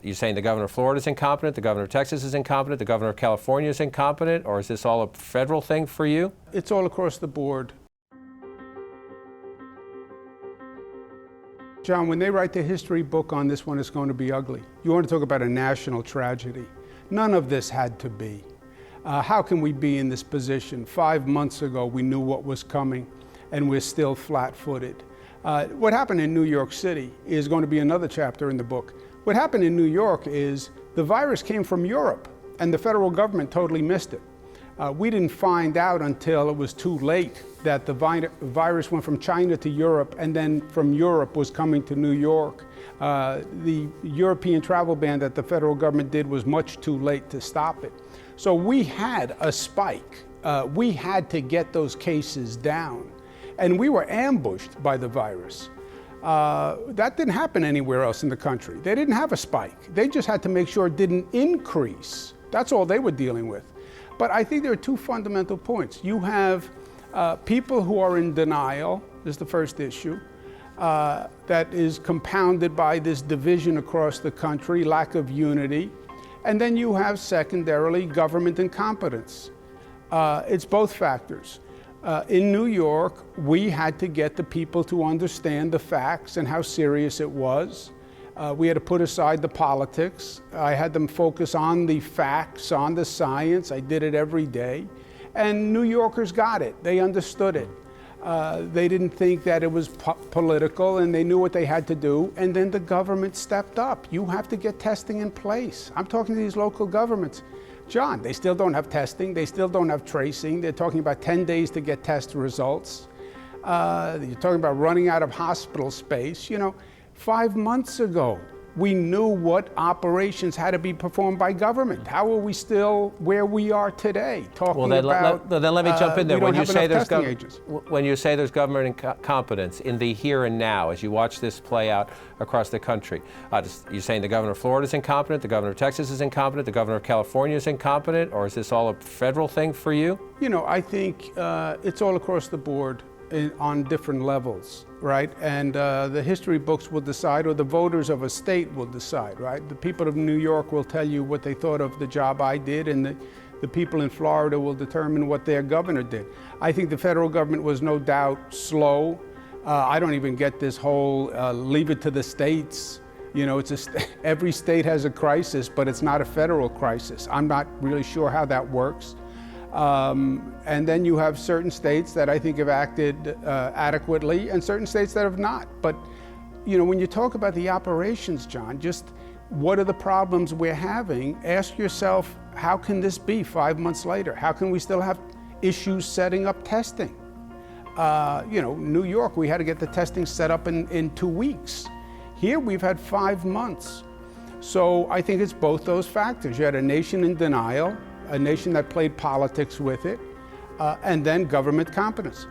you saying the governor of Florida is incompetent, the governor of Texas is incompetent, the governor of California is incompetent, or is this all a federal thing for you? It's all across the board. John, when they write the history book on this one, it's going to be ugly. You want to talk about a national tragedy. None of this had to be. How can we be in this position? 5 months ago, we knew what was coming, and we're still flat-footed. What happened in New York City is going to be another chapter in the book. What happened in New York is the virus came from Europe, and the federal government totally missed it. We didn't find out until it was too late that the virus went from China to Europe, and then from Europe was coming to New York. The European travel ban that the federal government did was much too late to stop it. So we had a spike. We had to get those cases down, and we were ambushed by the virus. That didn't happen anywhere else in the country. They didn't have a spike. They just had to make sure it didn't increase. That's all they were dealing with. But I think there are two fundamental points. You have people who are in denial, is the first issue, that is compounded by this division across the country, lack of unity. And then you have, secondarily, government incompetence. It's both factors. In New York, we had to get the people to understand the facts and how serious it was. We had to put aside the politics. I had them focus on the facts, on the science. I did it every day. And New Yorkers got it. They understood it. They didn't think that it was political, and they knew what they had to do. And then the government stepped up. You have to get testing in place. I'm talking to these local governments. John, they still don't have testing. They still don't have tracing. They're talking about 10 days to get test results. You're talking about running out of hospital space. You know, 5 months ago, we knew what operations had to be performed by government. How are we still where we are today? Talking then let me jump in there. When you say there's government incompetence in the here and now, as you watch this play out across the country, you're saying the governor of Florida is incompetent, the governor of Texas is incompetent, the governor of California is incompetent, or is this all a federal thing for you? You know, I think it's all across the board on different levels, right? And the history books will decide, or the voters of a state will decide, right? The people of New York will tell you what they thought of the job I did, and the people in Florida will determine what their governor did. I think the federal government was no doubt slow. I don't even get this whole leave it to the states. You know, every state has a crisis, but it's not a federal crisis. I'm not really sure how that works. And then you have certain states that I think have acted adequately, and certain states that have not. But, you know, when you talk about the operations, John, just what are the problems we're having? Ask yourself, how can this be 5 months later? How can we still have issues setting up testing? You know, New York, we had to get the testing set up in 2 weeks. Here, we've had 5 months. So I think it's both those factors. You had a nation in denial, a nation that played politics with it, and then government competence.